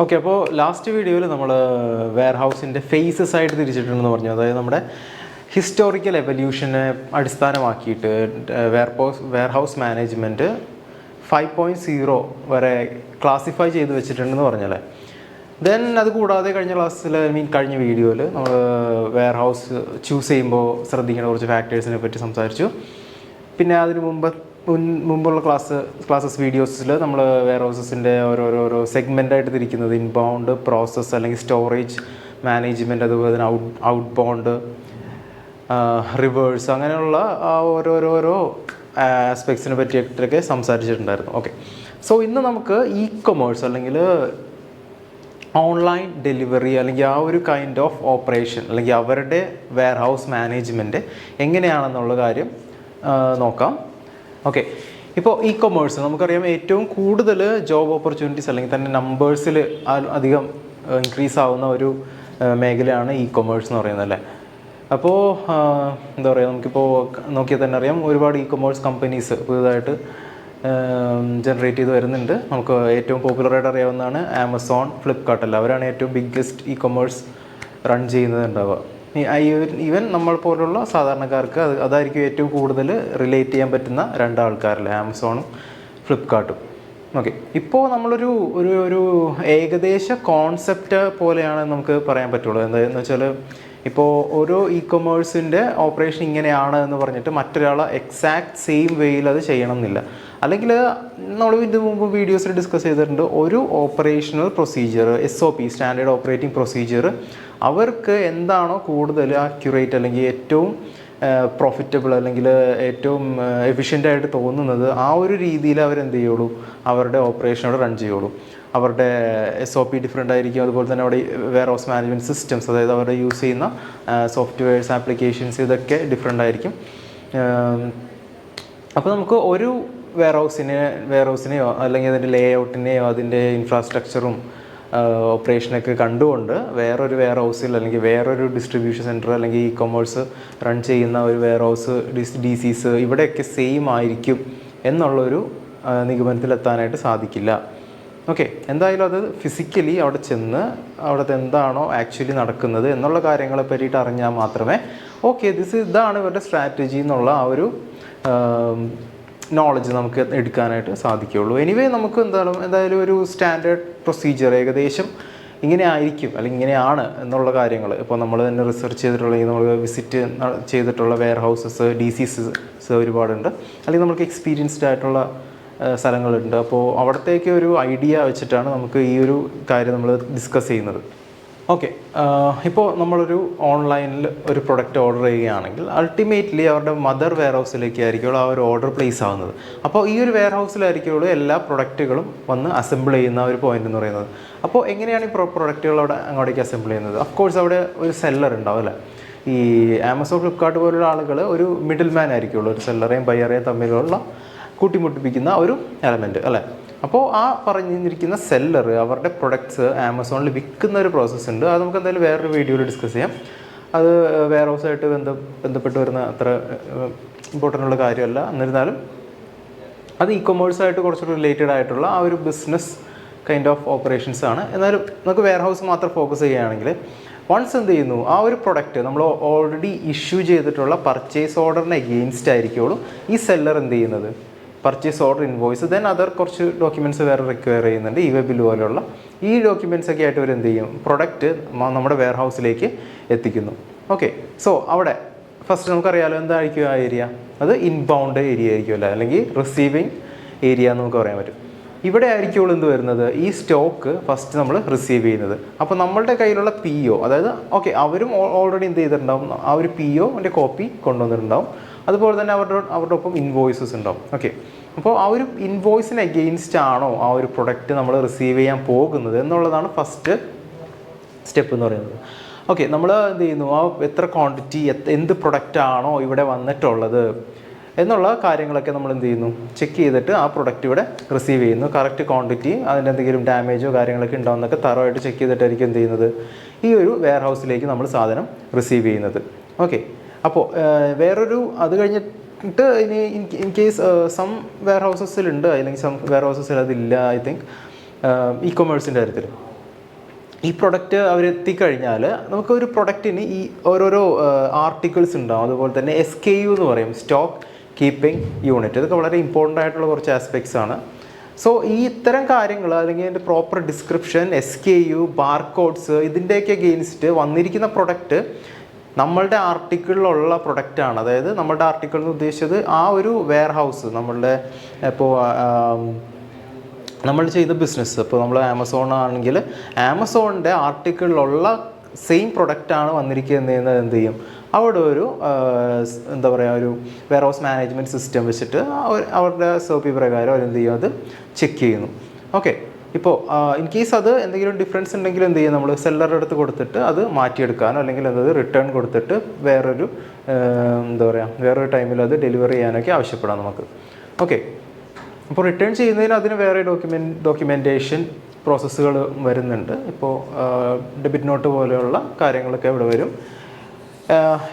Okay, അപ്പോൾ last വീഡിയോയിൽ നമ്മൾ വെയർ ഹൗസിൻ്റെ ഫേസസ് ആയിട്ട് തിരിച്ചിട്ടുണ്ടെന്ന് പറഞ്ഞു. അതായത് നമ്മുടെ ഹിസ്റ്റോറിക്കൽ എവല്യൂഷനെ അടിസ്ഥാനമാക്കിയിട്ട് വെയർ ഹൗസ് മാനേജ്മെൻറ്റ് 5.0 വരെ ക്ലാസിഫൈ ചെയ്ത് വെച്ചിട്ടുണ്ടെന്ന് പറഞ്ഞല്ലേ. ദെൻ അത് കൂടാതെ കഴിഞ്ഞ വീഡിയോയിൽ നമ്മൾ വെയർ ഹൗസ് ചൂസ് ചെയ്യുമ്പോൾ ശ്രദ്ധിക്കേണ്ട കുറച്ച് ഫാക്ടേഴ്സിനെ പറ്റി സംസാരിച്ചു. പിന്നെ അതിന് മുമ്പുള്ള ക്ലാസ്സസ് വീഡിയോസിൽ നമ്മൾ വെയർ ഹൗസസിൻ്റെ ഓരോരോ സെഗ്മെൻ്റായിട്ട് തിരിക്കുന്നത് ഇൻബൗണ്ട്, പ്രോസസ്സ് അല്ലെങ്കിൽ സ്റ്റോറേജ് മാനേജ്മെൻറ്റ്, അതുപോലെ തന്നെ ഔട്ട് ബൗണ്ട്, റിവേഴ്സ്, അങ്ങനെയുള്ള ഓരോരോ ആസ്പെക്ട്സിനെ പറ്റിയിട്ടൊക്കെ സംസാരിച്ചിട്ടുണ്ടായിരുന്നു. ഓക്കെ, സോ ഇന്ന് നമുക്ക് ഇ കൊമേഴ്സ് അല്ലെങ്കിൽ ഓൺലൈൻ ഡെലിവറി അല്ലെങ്കിൽ ആ ഒരു കൈൻഡ് ഓഫ് ഓപ്പറേഷൻ അല്ലെങ്കിൽ അവരുടെ വെയർ ഹൗസ് മാനേജ്മെൻറ്റ് എങ്ങനെയാണെന്നുള്ള കാര്യം നോക്കാം. ഓക്കെ, ഇപ്പോൾ ഇ കൊമേഴ്സ് നമുക്കറിയാം ഏറ്റവും കൂടുതൽ ജോബ് ഓപ്പർച്യൂണിറ്റീസ് അല്ലെങ്കിൽ തന്നെ നമ്പേഴ്സിൽ അധികം ഇൻക്രീസ് ആവുന്ന ഒരു മേഖലയാണ് ഇ കൊമേഴ്സ് എന്ന് പറയുന്നത് അല്ലേ. അപ്പോൾ എന്താ പറയുക, നമുക്കിപ്പോൾ നോക്കിയാൽ തന്നെ അറിയാം ഒരുപാട് ഇ കൊമേഴ്സ് കമ്പനീസ് പുതുതായിട്ട് ജനറേറ്റ് ചെയ്ത് വരുന്നുണ്ട്. നമുക്ക് ഏറ്റവും പോപ്പുലറായിട്ട് അറിയാവുന്നതാണ് ആമസോൺ, ഫ്ലിപ്കാർട്ട് അല്ല, അവരാണ് ഏറ്റവും ബിഗ്ഗസ്റ്റ് ഇ കൊമേഴ്സ് റൺ ചെയ്യുന്നത് ഉണ്ടാവുക. ഈവൻ നമ്മൾ പോലുള്ള സാധാരണക്കാർക്ക് അതായിരിക്കും ഏറ്റവും കൂടുതൽ റിലേറ്റ് ചെയ്യാൻ പറ്റുന്ന രണ്ടാൾക്കാരല്ലേ, ആമസോണും ഫ്ലിപ്കാർട്ടും. ഓക്കെ, ഇപ്പോൾ നമ്മളൊരു ഒരു ഏകദേശ കോൺസെപ്റ്റ് പോലെയാണ് നമുക്ക് പറയാൻ പറ്റുള്ളൂ. എന്താണെന്ന് വെച്ചാൽ ഇപ്പോൾ ഓരോ ഇ കൊമേഴ്സിൻ്റെ ഓപ്പറേഷൻ ഇങ്ങനെയാണ് എന്ന് പറഞ്ഞിട്ട് മറ്റൊരാൾ എക്സാക്ട് സെയിം വേയിൽ അത് ചെയ്യണം എന്നില്ല. അല്ലെങ്കിൽ നമ്മൾ ഇതിന് മുമ്പ് വീഡിയോസിൽ ഡിസ്കസ് ചെയ്തിട്ടുണ്ട്, ഒരു operational procedure SOP, standard operating procedure, അവർക്ക് എന്താണോ കൂടുതൽ അക്യുറേറ്റ് അല്ലെങ്കിൽ ഏറ്റവും പ്രോഫിറ്റബിൾ അല്ലെങ്കിൽ ഏറ്റവും എഫിഷ്യൻ്റായിട്ട് തോന്നുന്നത് ആ ഒരു രീതിയിൽ അവരെന്ത് ചെയ്യുള്ളൂ, അവരുടെ ഓപ്പറേഷനോട് റൺ ചെയ്യുള്ളൂ. അവരുടെ SOP ഡിഫറെൻ്റ് ആയിരിക്കും. അതുപോലെ തന്നെ അവിടെ വെയർ ഹൗസ് മാനേജ്മെൻറ്റ് സിസ്റ്റംസ്, അതായത് അവരുടെ യൂസ് ചെയ്യുന്ന സോഫ്റ്റ്വെയർസ്, ആപ്ലിക്കേഷൻസ്, ഇതൊക്കെ ഡിഫറെൻ്റ് ആയിരിക്കും. അപ്പോൾ നമുക്ക് ഒരു വെയർ ഹൗസിനെയോ അല്ലെങ്കിൽ അതിൻ്റെ ലേ ഔട്ടിനെയോ അതിൻ്റെ ഇൻഫ്രാസ്ട്രക്ചറും ഓപ്പറേഷനൊക്കെ കണ്ടുകൊണ്ട് വേറൊരു വെയർ ഹൗസിൽ അല്ലെങ്കിൽ വേറൊരു ഡിസ്ട്രിബ്യൂഷൻ സെൻറ്റർ അല്ലെങ്കിൽ ഇ കൊമേഴ്സ് റൺ ചെയ്യുന്ന ഒരു വെയർ ഹൗസ് DCs ഇവിടെയൊക്കെ സെയിം ആയിരിക്കും എന്നുള്ളൊരു നിഗമനത്തിലെത്താനായിട്ട് സാധിക്കില്ല. ഓക്കെ, എന്തായാലും അത് ഫിസിക്കലി അവിടെ ചെന്ന് അവിടുത്തെ എന്താണോ ആക്ച്വലി നടക്കുന്നത് എന്നുള്ള കാര്യങ്ങളെ പറ്റിയിട്ട് അറിഞ്ഞാൽ മാത്രമേ ഓക്കെ ഇതാണ് ഇവരുടെ സ്ട്രാറ്റജി എന്നുള്ള ആ ഒരു നോളജ് നമുക്ക് എടുക്കാനായിട്ട് സാധിക്കുകയുള്ളൂ. എനിവേ നമുക്ക് എന്തായാലും ഒരു സ്റ്റാൻഡേർഡ് പ്രൊസീജിയർ ഏകദേശം ഇങ്ങനെ ആയിരിക്കും അല്ലെങ്കിൽ ഇങ്ങനെയാണ് എന്നുള്ള കാര്യങ്ങൾ ഇപ്പോൾ നമ്മൾ തന്നെ റിസർച്ച് ചെയ്തിട്ടുള്ള നമ്മൾ വിസിറ്റ് ചെയ്തിട്ടുള്ള വെയർ ഹൗസസ്, DCs ഒരുപാടുണ്ട്, അല്ലെങ്കിൽ നമുക്ക് എക്സ്പീരിയൻസ്ഡ് ആയിട്ടുള്ള സ്ഥലങ്ങളുണ്ട്. അപ്പോൾ അവിടത്തേക്ക് ഒരു ഐഡിയ വെച്ചിട്ടാണ് നമുക്ക് ഈ ഒരു കാര്യം നമ്മൾ ഡിസ്കസ് ചെയ്യുന്നത്. ഓക്കെ, ഇപ്പോൾ നമ്മളൊരു ഓൺലൈനിൽ ഒരു പ്രൊഡക്റ്റ് ഓർഡർ ചെയ്യുകയാണെങ്കിൽ അൾട്ടിമേറ്റ്ലി അവരുടെ മദർ വെയർ ഹൗസിലേക്കായിരിക്കുള്ളൂ ആ ഒരു ഓർഡർ പ്ലേസ് ആവുന്നത്. അപ്പോൾ ഈ ഒരു വെയർ ഹൗസിലായിരിക്കുള്ളൂ എല്ലാ പ്രൊഡക്റ്റുകളും വന്ന് അസംബിൾ ചെയ്യുന്ന ഒരു പോയിന്റ് എന്ന് പറയുന്നത്. അപ്പോൾ എങ്ങനെയാണ് ഈ പ്രൊഡക്റ്റുകൾ അവിടെ അങ്ങോട്ടേക്ക് അസംബിൾ ചെയ്യുന്നത്? ഓഫ്കോഴ്സ് അവിടെ ഒരു സെല്ലർ ഉണ്ടാവും അല്ലേ. ഈ ആമസോൺ, ഫ്ലിപ്കാർട്ട് പോലുള്ള ആളുകൾ ഒരു മിഡിൽ മാൻ ആയിരിക്കുള്ളൂ, ഒരു സെല്ലറേയും ബയ്യറേയും തമ്മിലുള്ള കൂട്ടിമുട്ടിപ്പിക്കുന്ന ഒരു എലമെൻറ്റ് അല്ലേ. അപ്പോൾ ആ പറഞ്ഞിരിക്കുന്ന സെല്ലർ അവരുടെ പ്രൊഡക്ട്സ് ആമസോണിൽ വിൽക്കുന്ന ഒരു പ്രോസസ്സ് ഉണ്ട്. അത് നമുക്ക് എന്തായാലും വേറൊരു വീഡിയോയിൽ ഡിസ്കസ് ചെയ്യാം. അത് വെയർ ഹൗസായിട്ട് ബന്ധപ്പെട്ട് വരുന്ന അത്ര ഇമ്പോർട്ടൻ്റ് ഉള്ള കാര്യമല്ല. എന്നിരുന്നാലും അത് ഇ കൊമേഴ്സായിട്ട് കുറച്ചുകൂടി റിലേറ്റഡ് ആയിട്ടുള്ള ആ ഒരു ബിസിനസ് കൈൻഡ് ഓഫ് ഓപ്പറേഷൻസ് ആണ്. എന്നാലും നമുക്ക് വെയർ ഹൗസ് മാത്രം ഫോക്കസ് ചെയ്യുകയാണെങ്കിൽ വൺസ് എന്ത് ചെയ്യുന്നു, ആ ഒരു പ്രൊഡക്റ്റ് നമ്മൾ ഓൾറെഡി ഇഷ്യൂ ചെയ്തിട്ടുള്ള പർച്ചേസ് ഓർഡറിന് എഗെയിൻസ്റ്റ് ആയിരിക്കുള്ളൂ ഈ സെല്ലർ എന്ത് ചെയ്യുന്നത്, purchase order, invoice, then other കുറച്ച് ഡോക്യുമെൻറ്റ്സ് വേറെ റിക്വയർ ചെയ്യുന്നുണ്ട്, ബില്ല് പോലെയുള്ള ഈ ഡോക്യുമെൻറ്റ്സ് ഒക്കെ ആയിട്ട് എന്ത് ചെയ്യും, പ്രൊഡക്റ്റ് നമ്മുടെ വെയർ ഹൗസിലേക്ക് എത്തിക്കുന്നു. ഓക്കെ, സോ അവിടെ ഫസ്റ്റ് നമുക്കറിയാലോ എന്തായിരിക്കും ആ ഏരിയ, അത് ഇൻബൗണ്ട് ഏരിയ ആയിരിക്കുമല്ലോ, അല്ലെങ്കിൽ റിസീവിങ് ഏരിയ എന്ന് നമുക്ക് പറയാൻ പറ്റും. ഇവിടെ ആയിരിക്കുള്ളൂ എന്ത് വരുന്നത്, ഈ സ്റ്റോക്ക് ഫസ്റ്റ് നമ്മൾ റിസീവ് ചെയ്യുന്നത്. അപ്പോൾ നമ്മളുടെ കയ്യിലുള്ള PO, അതായത് ഓക്കെ അവരും ഓൾറെഡി എന്ത് ചെയ്തിട്ടുണ്ടാവും, ആ ഒരു POൻ്റെ കോപ്പി കൊണ്ടുവന്നിട്ടുണ്ടാവും. അതുപോലെ തന്നെ അവരുടെ ഒപ്പം ഇൻവോയ്സസ് ഉണ്ടാവും. ഓക്കെ, അപ്പോൾ ആ ഒരു ഇൻവോയ്സിന് എഗെയിൻസ്റ്റ് ആണോ ആ ഒരു പ്രൊഡക്റ്റ് നമ്മൾ റിസീവ് ചെയ്യാൻ പോകുന്നത് എന്നുള്ളതാണ് ഫസ്റ്റ് സ്റ്റെപ്പ് എന്ന് പറയുന്നത്. ഓക്കെ, നമ്മൾ എന്ത് ചെയ്യുന്നു, ആ എത്ര ക്വാണ്ടിറ്റി, എന്ത് പ്രൊഡക്റ്റ് ആണോ ഇവിടെ വന്നിട്ടുള്ളത് എന്നുള്ള കാര്യങ്ങളൊക്കെ നമ്മൾ എന്ത് ചെയ്യുന്നു, ചെക്ക് ചെയ്തിട്ട് ആ പ്രൊഡക്റ്റ് ഇവിടെ റിസീവ് ചെയ്യുന്നു. കറക്റ്റ് ക്വാണ്ടിറ്റി, അതിൻ്റെ എന്തെങ്കിലും ഡാമേജോ കാര്യങ്ങളൊക്കെ ഉണ്ടാവുന്നൊക്കെ തറവായിട്ട് ചെക്ക് ചെയ്തിട്ടായിരിക്കും എന്ത് ചെയ്യുന്നത്, ഈ ഒരു വെയർ ഹൗസിലേക്ക് നമ്മൾ സാധനം റിസീവ് ചെയ്യുന്നത്. ഓക്കെ, അപ്പോൾ വേറൊരു അത് കഴിഞ്ഞിട്ട് ഇനി ഇൻ കേസ് സം വെയർ ഹൗസസിലുണ്ട് അല്ലെങ്കിൽ സം വെയർ ഹൗസസിൽ അതില്ല, ഐ തിങ്ക് ഇ കൊമേഴ്സിൻ്റെ കാര്യത്തിൽ. ഈ പ്രൊഡക്റ്റ് അവരെത്തിക്കഴിഞ്ഞാൽ നമുക്കൊരു പ്രൊഡക്റ്റിന് ഈ ഓരോരോ ആർട്ടിക്കിൾസ് ഉണ്ടാവും. അതുപോലെ തന്നെ SKU എന്ന് പറയും, സ്റ്റോക്ക് കീപ്പിംഗ് യൂണിറ്റ്. ഇതൊക്കെ വളരെ ഇമ്പോർട്ടൻ്റ് ആയിട്ടുള്ള കുറച്ച് ആസ്പെക്ട്സ് ആണ്. സോ ഈ ഇത്തരം കാര്യങ്ങൾ അല്ലെങ്കിൽ അതിൻ്റെ പ്രോപ്പർ ഡിസ്ക്രിപ്ഷൻ, SKU, ബാർകോഡ്സ്, ഇതിൻ്റെയൊക്കെ അഗെയിൻസ്റ്റ് വന്നിരിക്കുന്ന പ്രൊഡക്റ്റ് നമ്മളുടെ ആർട്ടിക്കിളിലുള്ള പ്രൊഡക്റ്റാണ്. അതായത് നമ്മളുടെ ആർട്ടിക്കിൾ എന്ന് ഉദ്ദേശിച്ചത് ആ ഒരു വെയർ ഹൗസ്, നമ്മളുടെ ഇപ്പോൾ നമ്മൾ ചെയ്ത ബിസിനസ്, ഇപ്പോൾ നമ്മൾ ആമസോൺ ആണെങ്കിൽ ആമസോണിൻ്റെ ആർട്ടിക്കിളിലുള്ള സെയിം പ്രൊഡക്റ്റാണ് വന്നിരിക്കുന്നത് എന്ത് ചെയ്യും, അവിടെ ഒരു എന്താ പറയുക, ഒരു വെയർ ഹൗസ് മാനേജ്മെൻറ്റ് സിസ്റ്റം വെച്ചിട്ട് അവരുടെ SOP പ്രകാരം അവരെന്ത് ചെയ്യും, അത് ചെക്ക് ചെയ്യുന്നു. ഓക്കെ. ഇപ്പോൾ ഇൻ കേസ് അത് എന്തെങ്കിലും ഡിഫറൻസ് ഉണ്ടെങ്കിൽ എന്ത് ചെയ്യും, നമ്മൾ സെല്ലറുടെ അടുത്ത് കൊടുത്തിട്ട് അത് മാറ്റിയെടുക്കാനോ അല്ലെങ്കിൽ എന്തത് റിട്ടേൺ കൊടുത്തിട്ട് വേറൊരു എന്താ പറയുക, വേറൊരു ടൈമിൽ അത് ഡെലിവറി ചെയ്യാനൊക്കെ ആവശ്യപ്പെടാം നമുക്ക്. ഓക്കെ. അപ്പോൾ റിട്ടേൺ ചെയ്യുന്നതിന് അതിന് വേറെ ഡോക്യുമെൻറ്റേഷൻ പ്രോസസ്സുകൾ വരുന്നുണ്ട്. ഇപ്പോൾ ഡെബിറ്റ് നോട്ട് പോലെയുള്ള കാര്യങ്ങളൊക്കെ ഇവിടെ വരും.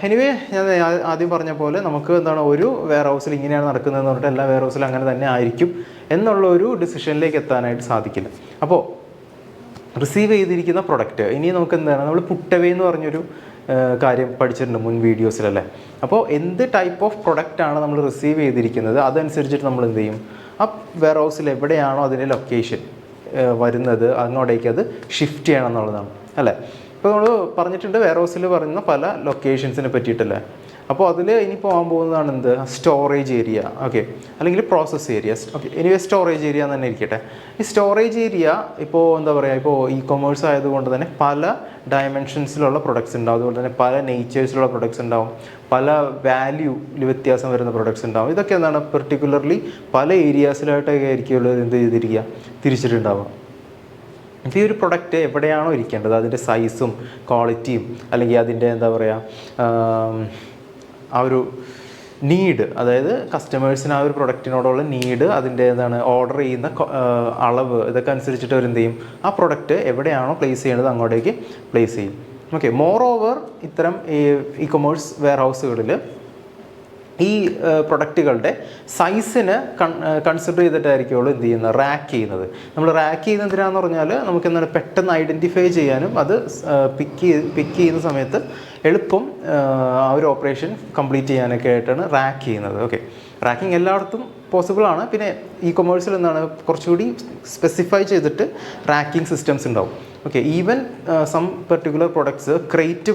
എനിവേ, ഞാൻ ആദ്യം പറഞ്ഞ പോലെ നമുക്ക് എന്താണ്, ഒരു വെയർ ഹൗസിൽ ഇങ്ങനെയാണ് നടക്കുന്നതെന്ന് പറഞ്ഞിട്ട് എല്ലാ വെയർ ഹൗസിലും അങ്ങനെ തന്നെ ആയിരിക്കും എന്നുള്ള ഒരു ഡിസിഷനിലേക്ക് എത്താനായിട്ട് സാധിക്കില്ല. അപ്പോൾ റിസീവ് ചെയ്തിരിക്കുന്ന പ്രൊഡക്റ്റ് ഇനി നമുക്ക് എന്താണ്, നമ്മൾ പുട്ടവേ എന്ന് പറഞ്ഞൊരു കാര്യം പഠിച്ചിട്ടുണ്ട് മുൻ വീഡിയോസിലല്ലേ. അപ്പോൾ എന്ത് ടൈപ്പ് ഓഫ് പ്രൊഡക്റ്റാണ് നമ്മൾ റിസീവ് ചെയ്തിരിക്കുന്നത് അതനുസരിച്ചിട്ട് നമ്മൾ എന്ത് ചെയ്യും, ആ വെയർ ഹൗസിൽ എവിടെയാണോ അതിൻ്റെ ലൊക്കേഷൻ വരുന്നത് അങ്ങോട്ടേക്ക് അത് ഷിഫ്റ്റ് ചെയ്യണം എന്നുള്ളതാണ് അല്ലേ. ഇപ്പോൾ നമ്മൾ പറഞ്ഞിട്ടുണ്ട് വെയർ ഹൗസിൽ പറയുന്ന പല ലൊക്കേഷൻസിനെ പറ്റിയിട്ടല്ലേ. അപ്പോൾ അതിൽ ഇനി പോകാൻ പോകുന്നതാണ് എന്ത്, സ്റ്റോറേജ് ഏരിയ. ഓക്കെ. അല്ലെങ്കിൽ process area. Okay. Anyway storage area എന്ന് തന്നെ ഇരിക്കട്ടെ. ഈ സ്റ്റോറേജ് ഏരിയ ഇപ്പോൾ എന്താ പറയുക, ഇപ്പോൾ കൊമേഴ്സ് ആയതുകൊണ്ട് തന്നെ പല ഡയമെൻഷൻസിലുള്ള പ്രൊഡക്ട്സ് ഉണ്ടാവും. അതുപോലെ തന്നെ പല നേച്ചേഴ്സിലുള്ള പ്രൊഡക്ട്സ് ഉണ്ടാവും, പല വാല്യൂവിൽ വ്യത്യാസം വരുന്ന പ്രൊഡക്ട്സ് ഉണ്ടാവും. ഇതൊക്കെ എന്താണ്, പെർട്ടിക്കുലർലി പല ഏരിയാസിലായിട്ടൊക്കെ ആയിരിക്കും എന്ത് ചെയ്തിരിക്കുക, തിരിച്ചിട്ടുണ്ടാവുക. ഇപ്പോൾ ഈ ഒരു പ്രൊഡക്റ്റ് എവിടെയാണോ ഇരിക്കേണ്ടത് അതിൻ്റെ സൈസും ക്വാളിറ്റിയും അല്ലെങ്കിൽ അതിൻ്റെ എന്താ പറയുക ആ ഒരു നീഡ്, അതായത് കസ്റ്റമേഴ്സിന് ആ ഒരു പ്രൊഡക്റ്റിനോടുള്ള നീഡ്, അതിൻ്റെ എന്താണ് ഓർഡർ ചെയ്യുന്ന അളവ്, ഇതൊക്കെ അനുസരിച്ചിട്ട് അവരെന്ത് ചെയ്യും, ആ പ്രൊഡക്റ്റ് എവിടെയാണോ പ്ലേസ് ചെയ്യേണ്ടത് അങ്ങോട്ടേക്ക് പ്ലേസ് ചെയ്യും. ഓക്കെ. മോർ ഓവർ ഇത്തരം കൊമേഴ്സ് വെയർ ഹൗസുകളിൽ ഈ പ്രൊഡക്റ്റുകളുടെ സൈസിന് കൺസിഡർ ചെയ്തിട്ടായിരിക്കുള്ളൂ എന്ത് ചെയ്യുന്നത്, റാക്ക് ചെയ്യുന്നത്. നമ്മൾ റാക്ക് ചെയ്യുന്നത് എന്തിനാന്ന് പറഞ്ഞാൽ നമുക്ക് എന്താണ് പെട്ടെന്ന് ഐഡൻറ്റിഫൈ ചെയ്യാനും അത് പിക്ക് ചെയ്യുന്ന സമയത്ത് എളുപ്പം ആ ഒരു ഓപ്പറേഷൻ കംപ്ലീറ്റ് ചെയ്യാനൊക്കെ ആയിട്ടാണ് റാക്ക് ചെയ്യുന്നത്. ഓക്കെ. റാക്കിങ് എല്ലായിടത്തും പോസിബിൾ ആണ്. പിന്നെ കൊമേഴ്സിൽ എന്താണ് കുറച്ചുകൂടി സ്പെസിഫൈ ചെയ്തിട്ട് റാക്കിംഗ് സിസ്റ്റംസ് ഉണ്ടാവും. Okay. Even some particular products crate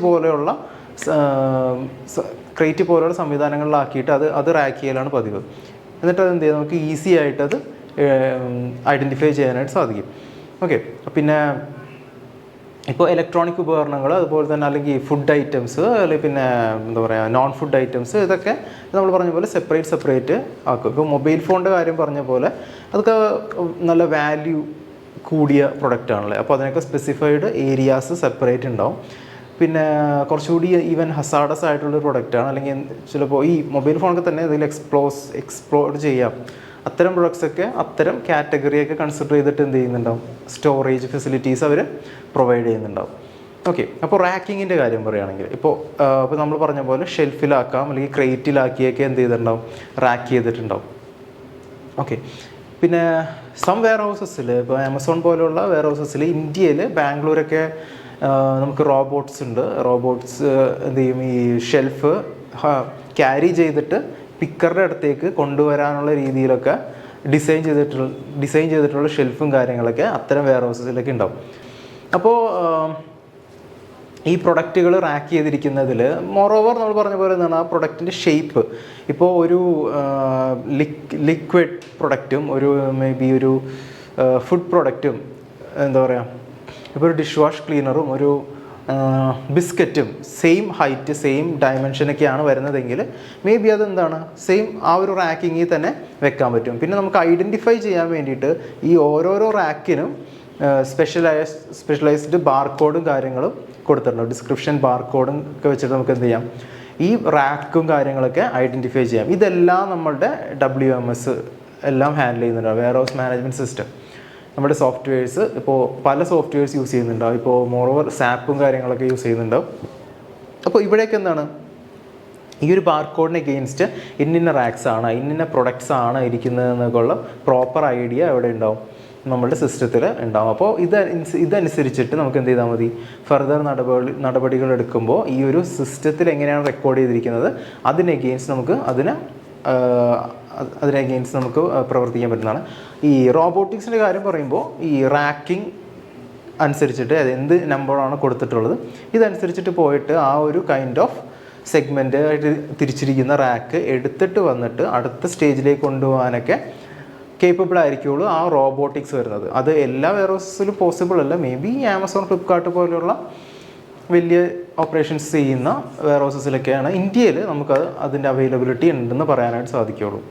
പോലെയുള്ള സംവിധാനങ്ങളിലാക്കിയിട്ട് അത് റാക്ക് ചെയ്യലാണ് പതിവ്. എന്നിട്ട് അത് എന്ത് ചെയ്യുക, നമുക്ക് ഈസി ആയിട്ട് അത് ഐഡൻറ്റിഫൈ ചെയ്യാനായിട്ട് സാധിക്കും. ഓക്കെ. പിന്നെ ഇപ്പോൾ ഇലക്ട്രോണിക് ഉപകരണങ്ങൾ, അതുപോലെ തന്നെ അല്ലെങ്കിൽ ഫുഡ് ഐറ്റംസ്, അല്ലെങ്കിൽ പിന്നെ എന്താ പറയുക നോൺ ഫുഡ് ഐറ്റംസ്, ഇതൊക്കെ നമ്മൾ പറഞ്ഞ പോലെ സെപ്പറേറ്റ് ആക്കും. ഇപ്പോൾ മൊബൈൽ ഫോണിൻ്റെ കാര്യം പറഞ്ഞ പോലെ അതൊക്കെ നല്ല വാല്യൂ കൂടിയ പ്രൊഡക്റ്റ് ആണല്ലേ. അപ്പോൾ അതിനൊക്കെ സ്പെസിഫൈഡ് ഏരിയാസ് സെപ്പറേറ്റ് ഉണ്ടാവും. പിന്നെ കുറച്ചുകൂടി ഈവൻ ഹസാഡസ് ആയിട്ടുള്ളൊരു പ്രൊഡക്റ്റാണ്, അല്ലെങ്കിൽ ചിലപ്പോൾ ഈ മൊബൈൽ ഫോണൊക്കെ തന്നെ ഇതിൽ എക്സ്പ്ലോർ ചെയ്യാം. അത്തരം പ്രൊഡക്ട്സൊക്കെ അത്തരം കാറ്റഗറിയൊക്കെ കൺസിഡർ ചെയ്തിട്ട് എന്ത് ചെയ്യുന്നുണ്ടാവും, സ്റ്റോറേജ് ഫെസിലിറ്റീസ് അവർ പ്രൊവൈഡ് ചെയ്യുന്നുണ്ടാവും. ഓക്കെ. അപ്പോൾ റാക്കിങ്ങിൻ്റെ കാര്യം പറയുകയാണെങ്കിൽ ഇപ്പോൾ നമ്മൾ പറഞ്ഞ പോലെ ഷെൽഫിലാക്കാം അല്ലെങ്കിൽ ക്രേറ്റിലാക്കിയൊക്കെ എന്ത് ചെയ്തിട്ടുണ്ടാവും, റാക്ക് ചെയ്തിട്ടുണ്ടാവും. ഓക്കെ. പിന്നെ സം വെയർ ഹൗസസിൽ, ഇപ്പോൾ ആമസോൺ പോലെയുള്ള വെയർ ഹൗസസിൽ ഇന്ത്യയിൽ ബാംഗ്ലൂരൊക്കെ നമുക്ക് റോബോട്ട്സ് ഉണ്ട്. റോബോട്ട്സ് എന്ത് ചെയ്യും, ഈ ഷെൽഫ് ക്യാരി ചെയ്തിട്ട് പിക്കറുടെ അടുത്തേക്ക് കൊണ്ടുവരാനുള്ള രീതിയിലൊക്കെ ഡിസൈൻ ചെയ്തിട്ടുള്ള ഷെൽഫും കാര്യങ്ങളൊക്കെ അത്തരം വെയർ ഹൗസസിലൊക്കെ ഉണ്ടാവും. അപ്പോൾ ഈ പ്രൊഡക്റ്റുകൾ റാക്ക് ചെയ്തിരിക്കുന്നതിൽ മോറോവർ നമ്മൾ പറഞ്ഞ പോലെ എന്താണ്, ആ പ്രൊഡക്റ്റിൻ്റെ ഷേപ്പ്, ഇപ്പോൾ ഒരു ലിക്വിഡ് പ്രൊഡക്റ്റും ഒരു മേ ബി ഒരു ഫുഡ് പ്രൊഡക്റ്റും എന്താ പറയുക, ഇപ്പോൾ ഒരു ഡിഷ് വാഷ് ക്ലീനറും ഒരു ബിസ്ക്കറ്റും സെയിം ഹൈറ്റ് സെയിം ഡയമെൻഷനൊക്കെയാണ് വരുന്നതെങ്കിൽ മേ ബി അതെന്താണ് സെയിം ആ ഒരു റാക്കിങ്ങിൽ തന്നെ വെക്കാൻ പറ്റും. പിന്നെ നമുക്ക് ഐഡൻറ്റിഫൈ ചെയ്യാൻ വേണ്ടിയിട്ട് ഈ ഓരോരോ റാക്കിനും സ്പെഷ്യലൈസ്ഡ് ബാർകോഡും കാര്യങ്ങളും കൊടുത്തിട്ടുണ്ട്. ഡിസ്ക്രിപ്ഷൻ ബാർകോഡും ഒക്കെ വെച്ചിട്ട് നമുക്ക് എന്ത് ചെയ്യാം, ഈ റാക്കും കാര്യങ്ങളൊക്കെ ഐഡൻറ്റിഫൈ ചെയ്യാം. ഇതെല്ലാം നമ്മളുടെ WMS എല്ലാം ഹാൻഡിൽ ചെയ്യുന്നുണ്ട്, വെയർ ഹൗസ് മാനേജ്മെൻറ്റ് സിസ്റ്റം. നമ്മുടെ സോഫ്റ്റ്വെയർസ് ഇപ്പോൾ പല സോഫ്റ്റ്വെയർസ് യൂസ് ചെയ്യുന്നുണ്ടാവും. ഇപ്പോൾ മോറോവർ സാപ്പും കാര്യങ്ങളൊക്കെ യൂസ് ചെയ്യുന്നുണ്ടാവും. അപ്പോൾ ഇവിടെയൊക്കെ എന്താണ്, ഈ ഒരു ബാർകോഡിന് എഗെയിൻസ്റ്റ് ഇന്നിന്ന റാക്സ് ആണ്, ഇന്നിന്ന പ്രൊഡക്ട്സ് ആണ് ഇരിക്കുന്നതെന്നൊക്കെയുള്ള പ്രോപ്പർ ഐഡിയ എവിടെ ഉണ്ടാവും, നമ്മളുടെ സിസ്റ്റത്തിൽ ഉണ്ടാവും. അപ്പോൾ ഇതനുസരിച്ചിട്ട് നമുക്ക് എന്ത് ചെയ്താൽ മതി, ഫർദർ നടപടികൾ എടുക്കുമ്പോൾ ഈ ഒരു സിസ്റ്റത്തിൽ എങ്ങനെയാണ് റെക്കോർഡ് ചെയ്തിരിക്കുന്നത് അതിന് എഗെയിൻസ്റ്റ് നമുക്ക് പ്രവർത്തിക്കാൻ പറ്റുന്നതാണ്. ഈ റോബോട്ടിക്സിൻ്റെ കാര്യം പറയുമ്പോൾ ഈ റാക്കിംഗ് അനുസരിച്ചിട്ട് അത് എന്ത് നമ്പറാണ് കൊടുത്തിട്ടുള്ളത് ഇതനുസരിച്ചിട്ട് പോയിട്ട് ആ ഒരു കൈൻഡ് ഓഫ് സെഗ്മെൻ്റ് ആയിട്ട് തിരിച്ചിരിക്കുന്ന റാക്ക് എടുത്തിട്ട് വന്നിട്ട് അടുത്ത സ്റ്റേജിലേക്ക് കൊണ്ടുപോകാനൊക്കെ കേപ്പബിൾ ആയിരിക്കുള്ളൂ ആ റോബോട്ടിക്സ് വരുന്നത്. അത് എല്ലാ വെയർഹൗസസിലും പോസിബിൾ അല്ല. മേ ബി ആമസോൺ, ഫ്ലിപ്കാർട്ട് പോലുള്ള വലിയ ഓപ്പറേഷൻസ് ചെയ്യുന്ന വെയർഹൗസസിലൊക്കെയാണ് ഇന്ത്യയിൽ നമുക്ക് അതിൻ്റെ അവൈലബിലിറ്റി ഉണ്ടെന്ന് പറയാനായിട്ട് സാധിക്കുകയുള്ളൂ.